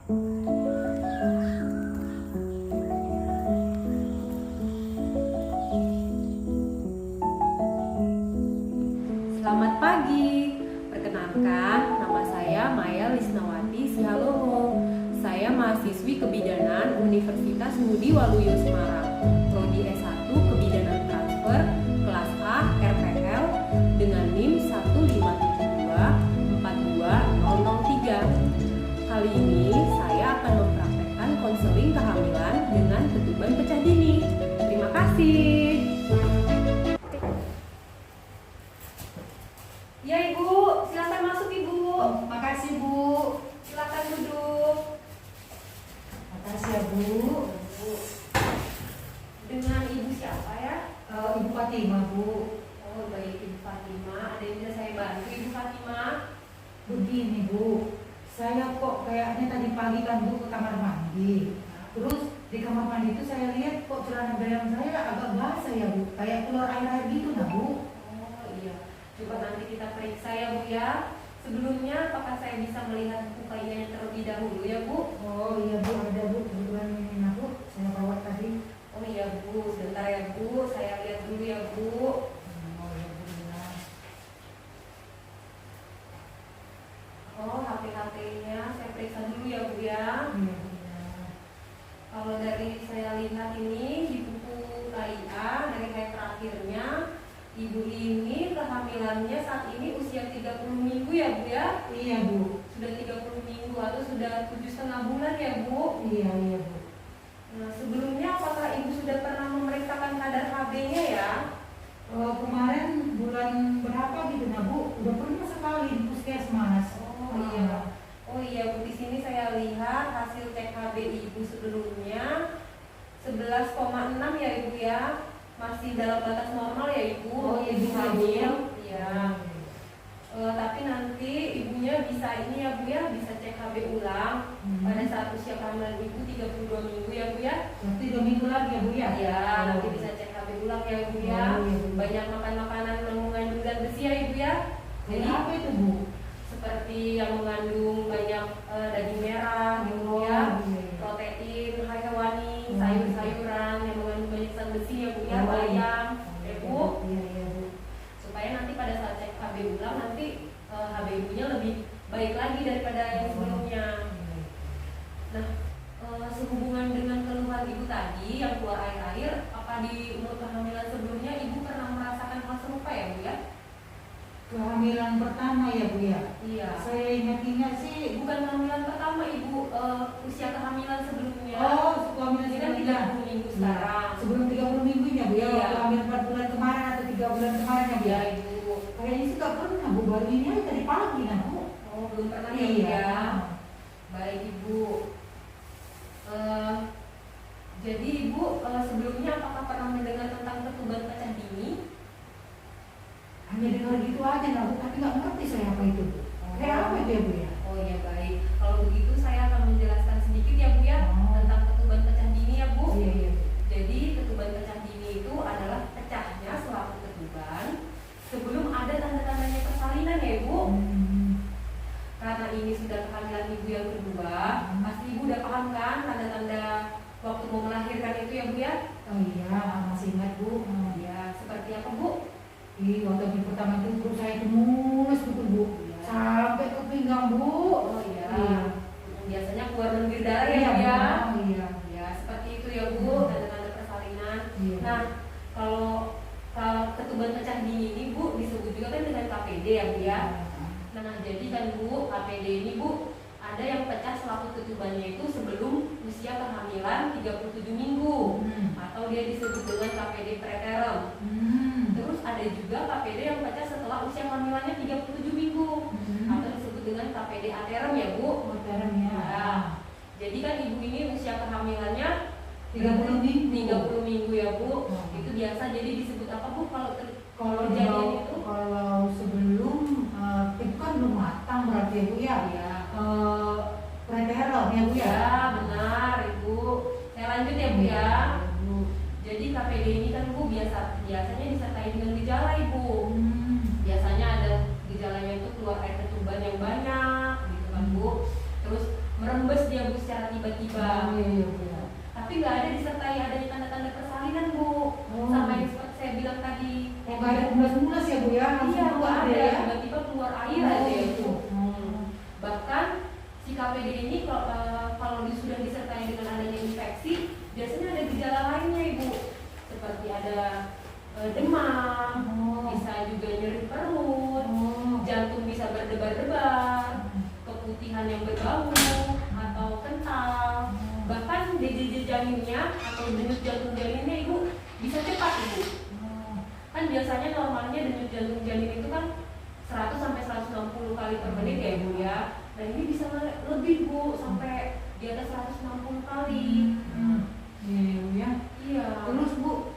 Selamat pagi, perkenalkan nama saya Maya Lisnawati Sihalomo. Saya mahasiswi Kebidanan Universitas Ngudi Waluyo Semarang, Prodi S1 Kebidanan Transfer, kelas A RPL dengan NIM 157242003. Kali ini saya akan mempraktekkan konseling kehamilan dengan ketuban pecah dini. Terima kasih. Ya Ibu, silakan masuk Ibu. Makasih Bu. Silakan duduk. Makasih ya Bu. Dengan Ibu siapa ya? Ibu Fatima Bu. Oh baik Ibu Fatima. Ada yang bisa saya bantu Ibu Fatima? Begini Bu, saya kok kayaknya tadi pagi kan Bu ke kamar mandi. Terus di kamar mandi itu saya lihat kok celana dalam saya agak basah ya Bu, kayak keluar air-air gitu nah Bu. Oh iya. Coba nanti kita periksa ya Bu ya. Sebelumnya apakah saya bisa melihat buku kainnya terlebih dahulu ya Bu? Oh iya Bu, ada Bu, kebetulan ini aku saya bawa tadi. Oh iya Bu, sebentar ya Bu. Saya lihat dulu ya Bu. Oh iya Bu, benar. Oh HP-nya saya periksa dulu ya Bu ya. Iya benar. Kalau dari saya lihat ini di buku KIA dari hari terakhirnya, Ibu ini kehamilannya saat ini usia 30 minggu ya Bu ya? Iya Bu. Sudah 30 minggu atau sudah 7,5 bulan ya Bu? Iya Bu. Nah sebelumnya apakah Ibu sudah pernah memeriksakan kadar HB-nya ya? Kemarin bulan berapa gitu nah Bu, udah pernah sekali di puskesmas. Oh iya. Oh iya Bu, di sini saya lihat hasil cek HB Ibu sebelumnya 11,6 ya Ibu ya. Masih dalam batas normal ya Ibu. Oh iya, Ibu bisa, hamil. Bu. Iya. Tapi nanti ibunya bisa ini ya Bu ya, bisa cek HB ulang pada saat usia kehamilan Ibu 32 minggu ya Bu ya. Berarti 2 minggu lagi ya Bu ya? Iya, nanti bisa cek HB ulang ya Bu ya. Oh, iya, Bu. Banyak makan makanan yang mengandung zat besi ya Ibu ya. Jadi apa itu Bu? Seperti yang mengandung banyak daging merah gitu Oh, ya, iya. protein hewani, Oh, sayur-sayuran yang mengandung banyak zat besi ya Bu ya, Oh, bayam, iya. ya Bu. Iya Bu. Supaya nanti pada saat cek HB ulang nanti HB ibunya lebih baik lagi daripada yang sebelumnya. Nah, sehubungan dengan keluhan Ibu tadi yang keluar air-air, apa di umur kehamilan sebelumnya Ibu pernah merasakan hal serupa ya Bu ya? Kehamilan pertama ya Bu ya? Iya. Saya ingat-ingat sih. Bukan kehamilan pertama Ibu, usia kehamilan sebelumnya. Oh, kehamilan Ini kan sebelumnya. 30 minggu sekarang. Sebelum 30 minggunya Bu ya? Iya. Waktu hamil 4 bulan kemarin atau 3 bulan kemarin ya Bu Iya ya? Ibu. Kayaknya sih gak pernah Bu, baru ini aja tadi pagi nah Bu. Oh belum pernah ya Bu Iya. ya. Baik Ibu. Jadi Ibu sebelumnya apakah pernah mendengar tentang ketuban pecah dini? Hanya dengar gitu aja nah Bu, tapi gak ngerti saya apa itu Bu. Kayak apa itu ya Bu ya? Oh iya baik. Kalau begitu saya akan menjelaskan sedikit ya Bu ya Oh. tentang ketuban pecah dini ya Bu. Iya Bu. Jadi ketuban pecah dini itu adalah pecahnya suatu ketuban sebelum ada tanda-tandanya persalinan ya Ibu. Karena ini sudah kehamilan Ibu yang kedua, pasti Ibu udah paham kan tanda-tanda waktu mau melahirkan itu ya Bu ya? Oh iya, masih ingat Bu. Ya, seperti apa Bu? Waktu di pertama itu perut saya itu mulus gitu Bu. Iya. Sampai ke pinggang Bu. Oh iya. Iya. Biasanya keluar lendir darah ya Iya Bu ya? Bu. Iya. Ya, seperti itu ya Bu, tanda-tanda persalinan. Iya. Nah, kalau ketuban pecah dini ini Bu disebut juga kan dengan KPD ya Bu ya? Nah, jadi kan Bu, KPD ini Bu ada yang pecah sewaktu ketubannya itu sebelum usia kehamilan 37 minggu atau dia disebut dengan KPD preterm. Terus ada juga KPD yang pecah setelah usia kehamilannya 37 minggu atau disebut dengan KPD aterem ya Bu. Modern ya. Nah, jadi kan Ibu ini usia kehamilannya 30 minggu. 30 minggu ya Bu. Hmm. Itu biasa jadi disebut apa Bu kalau Kalau kejadian itu? kalau sebelum itu kan belum matang berarti ya Bu ya. Iya. Preterm ya Bu ya. Ya, benar Ibu. Saya lanjut ya Bu ya. Bu. Jadi KPD ini kan Bu biasanya disertai dengan gejala Ibu. Biasanya ada gejalanya itu keluar air ketuban yang banyak gitu kan Bu. Terus merembes dia Bu secara tiba-tiba. Iya. Tapi nggak ada disertai adanya tanda-tanda persalinan Bu. Sama yang seperti saya bilang tadi. Yang nggak ada mulas-mulas ya Bu ya, langsung Iya, keluar ada. deh ya. Tiba-tiba keluar air aja ya Bu. Bahkan si KPD ini kalau sudah disertai dengan adanya infeksi, biasanya ada gejala lainnya Ibu. Seperti ada demam, bisa juga nyeri perut, jantung bisa berdebar-debar, keputihan yang berbau atau kental, bahkan DJJ janinnya atau denyut jantung janinnya Ibu bisa cepat Ibu. Kan biasanya normalnya denyut jantung janin itu kan 100 sampai 160 kali per menit ya Ibu ya. Nah ini bisa lebih Bu, sampai di atas 160 kali. Iya. Iya. Terus Bu,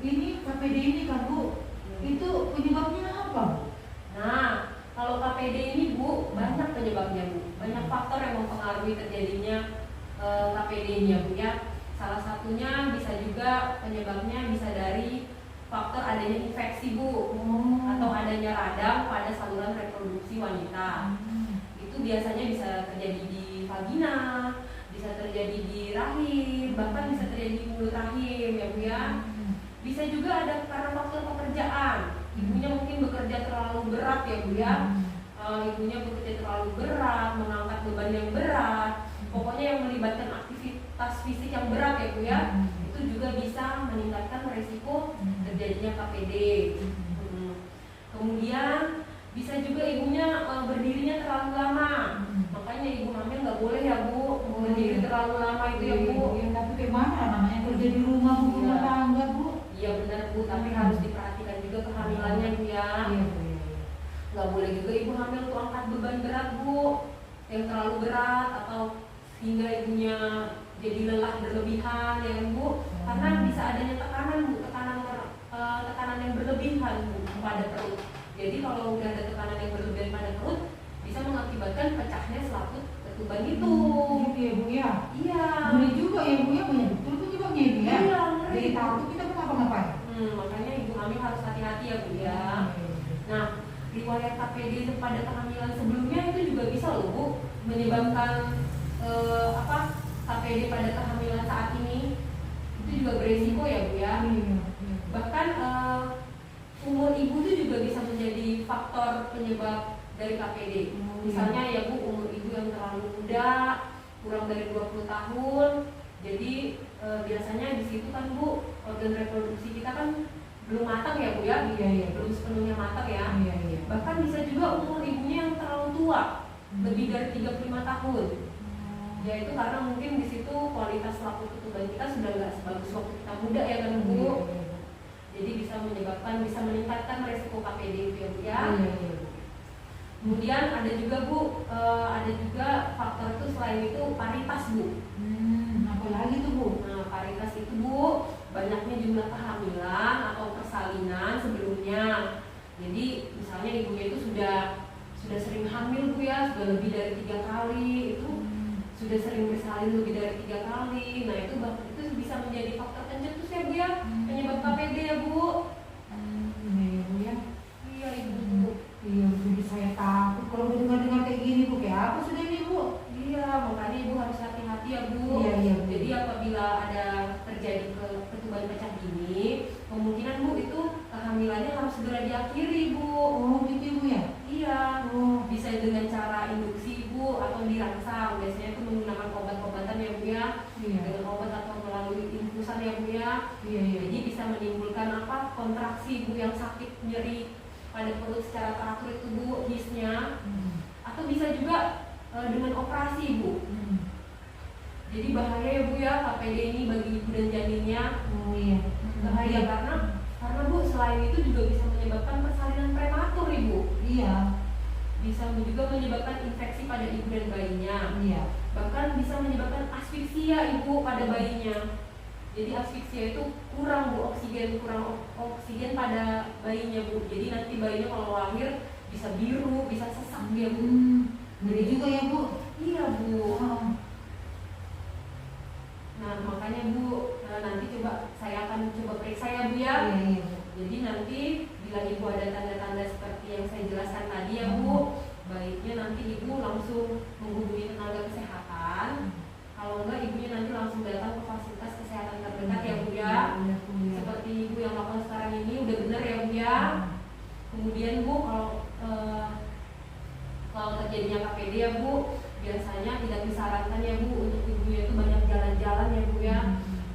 ini KPD ini kan Bu, itu penyebabnya apa Bu? Nah, kalau KPD ini Bu, banyak penyebabnya Bu. Banyak faktor yang mempengaruhi terjadinya KPD ini ya Bu ya. Salah satunya bisa juga penyebabnya bisa dari faktor adanya infeksi Bu, atau adanya radang pada saluran reproduksi wanita. Itu biasanya bisa terjadi di vagina, bisa terjadi di rahim, bahkan bisa terjadi di mulut rahim ya Bu ya. Bisa juga ada karena faktor pekerjaan. Ibunya mungkin bekerja terlalu berat ya Bu ya. Ibunya bekerja terlalu berat, mengangkat beban yang berat. Pokoknya yang melibatkan aktivitas fisik yang berat ya Bu ya. Itu juga bisa meningkatkan resiko terjadinya KPD. Kemudian bisa juga ibunya berdirinya terlalu lama. Makanya ibu hamil nggak boleh ya Bu berdiri terlalu lama itu ya Bu. Tapi gimana namanya kerja di rumah Bu, rumah tangga Bu? Iya benar Bu, tapi harus diperhatikan juga kehamilannya Bu ya. Nggak boleh juga ibu hamil tuh angkat beban berat Bu, yang terlalu berat atau hingga ibunya jadi lelah berlebihan ya Bu. Karena bisa adanya tekanan Bu, tekanan yang berlebihan Bu pada perut. Jadi kalau udah ada tekanan yang berlebihan pada perut, bisa mengakibatkan pecahnya selaput ketuban itu. Gitu ya Bu ya? Iya. Ngeri juga ya Bu ya, banyak betul penyebabnya Ibu ya? Iya, ngeri. Jadi takut kita pun ngapa-ngapain. Makanya ibu hamil harus hati-hati ya Bu ya. Nah, riwayat KPD pada kehamilan sebelumnya itu juga bisa loh Bu menyebabkan KPD pada kehamilan saat ini. Itu juga beresiko ya Bu ya. Bahkan umur ibu itu juga bisa menjadi faktor penyebab dari KPD. Misalnya ya Bu, umur ibu yang terlalu muda, kurang dari 20 tahun. Jadi biasanya di situ kan Bu, organ reproduksi kita kan belum matang ya Bu ya. Belum sepenuhnya matang ya. Bahkan bisa juga umur ibunya yang terlalu tua, lebih dari 35 tahun. Ya itu karena mungkin di situ kualitas selaput ketuban kita sudah nggak sebagus waktu kita muda ya kan Bu. Jadi bisa meningkatkan resiko KPD itu ya Bu ya. Kemudian ada juga Bu, ada juga faktor itu selain itu paritas Bu. Apalagi tuh Bu? Nah paritas itu Bu, banyaknya jumlah kehamilan atau persalinan sebelumnya. Jadi misalnya ibunya itu sudah sering hamil Bu ya, sudah lebih dari 3 kali, itu sudah sering bersalin lebih dari 3 kali. Nah itu bisa menjadi faktor pencetus ya Bu ya, penyebab KPD ya Bu. Iya Bu ya. Iya Ibu. Iya, jadi saya takut kalau dengar kayak gini Bu, kayak apa sudah ini Bu? Iya, makanya Ibu harus hati-hati ya Bu. Iya. Jadi apabila ada terjadi ketuban pecah dini, kemungkinan Bu itu kehamilannya harus segera diakhiri Bu. Oh gitu Bu ya? Iya. Bisa dengan cara induksi Bu atau dirangsang. Biasanya itu menggunakan obat-obatan ya Bu ya. Dengan obat atau melalui infusan ya Bu ya. Jadi bisa menimbulkan kontraksi Bu yang sakit, nyeri pada perut secara teratur itu Bu, hisnya. Atau bisa juga dengan operasi Bu. Jadi bahaya ya Bu ya KPD ini bagi ibu dan janinnya. Bahaya karena Bu selain itu juga bisa menyebabkan persalinan prematur Ibu. Bisa juga menyebabkan infeksi pada ibu dan bayinya. Bahkan bisa menyebabkan asfiksia ibu pada bayinya. Jadi asfiksia itu kurang oksigen pada bayinya Bu. Jadi nanti bayinya kalau lahir bisa biru, bisa sesak ya Bu. Ngeri juga ya Bu. Iya Bu. Nah makanya Bu, nanti saya akan coba periksa ya Bu ya. Jadi nanti bila ibu ada tanda-tanda seperti yang saya jelaskan tadi ya Bu, baiknya nanti ibu langsung menghubungi tenaga kesehatan disarankan ya Bu untuk ibunya itu banyak jalan-jalan ya Bu ya.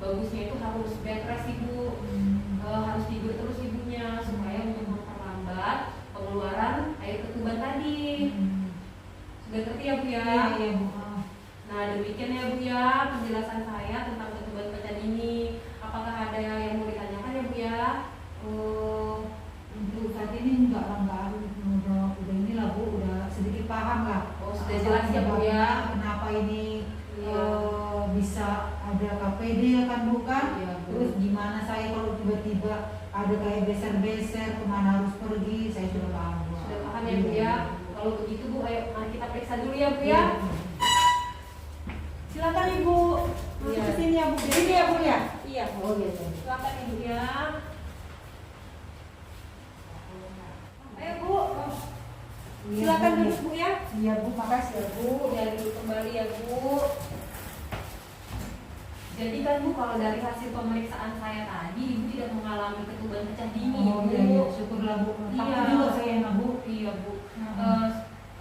Bagusnya itu harus bed rest Ibu, harus tidur terus ibunya supaya untuk memperlambat pengeluaran air ketuban tadi. Sudah ngerti ya Bu ya? Iya Bu. Nah demikian ya Bu ya penjelasan saya tentang ketuban pecah dini. Apakah ada yang mau ditanyakan ya Bu ya? Untuk saat ini enggak udah inilah Bu, udah sedikit paham lah. Oh sudah jelas ya Bu ya. Kenapa ini Iya. bisa ada KPD ya kan Bu kan? Iya, Bu. Terus gimana saya kalau tiba-tiba ada kayak beser-beser kemana harus pergi, saya sudah paham Bu. Sudah paham ya Bu ya. Kalau begitu Bu, ayo mari kita periksa dulu ya Bu ya. Silakan Ibu masuk Iya. ke sini ya Bu. Di sini ya Bu ya. Iya. Oh iya. Silakan Ibu ya. Ayo Bu, silakan duduk Bu ya. Iya Bu, makasih ya Bu. Ya duduk kembali ya Bu. Jadi kan Bu, kalau dari hasil pemeriksaan saya tadi, Ibu tidak mengalami ketuban pecah dini Oh Bu. iya, iya. Syukurlah Bu. Takut Iya. juga saya sama Bu. Iya Bu.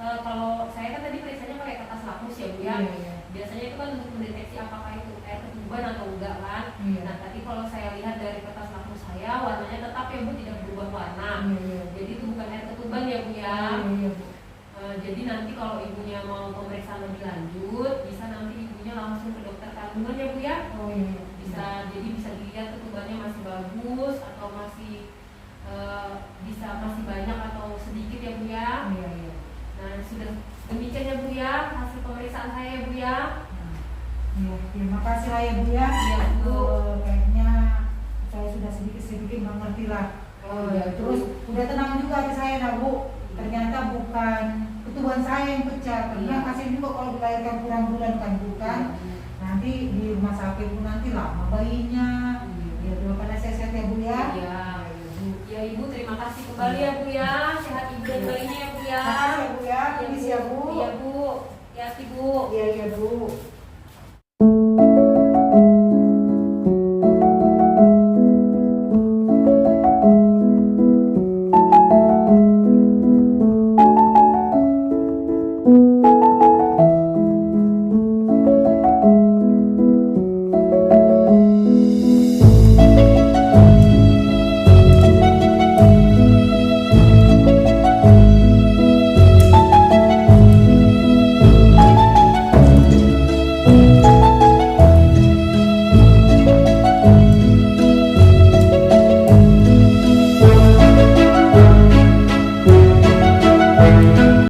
Kalau saya kan tadi periksanya pakai kertas lapus ya Bu ya. Iya, iya. Biasanya itu kan untuk mendeteksi apakah itu air ketuban atau enggak kan. Iya. Nah tadi kalau saya lihat dari kertas lapus saya, warnanya tetap ya Bu, tidak berubah warna. Iya, iya. Jadi itu bukan air ketuban ya Bu ya. Iya, iya Bu. Jadi nanti kalau ibunya mau pemeriksaan lebih lanjut, bisa nanti ibunya langsung ke dokter kandungan ya Bu ya. Oh iya. Jadi bisa dilihat ketubannya masih bagus atau masih masih banyak atau sedikit ya Bu ya. Iya, iya. Nah sudah demikian ya Bu ya hasil pemeriksaan saya ya Bu ya. Iya, terima kasih lah ya Bu ya. Iya, Bu. Kayaknya saya sudah sedikit mengerti lah. Iya, Terus udah tenang juga hati saya nah Bu. Ternyata bukan ketuban saya yang pecah. Karena Iya. kasihan juga kalau dilahirkan kurang bulan kan bukan. Nanti di rumah sakit pun nanti lama bayinya. Ya daripada sehat ya Bu ya. Iya. Ya Ibu terima kasih kembali ya Bu ya. Sehat ibu dan bayinya ya Bu ya. Makasih ya Bu ya. Iya, Permisi ya Bu. Iya Bu. Ya Bu. Iya iya Bu.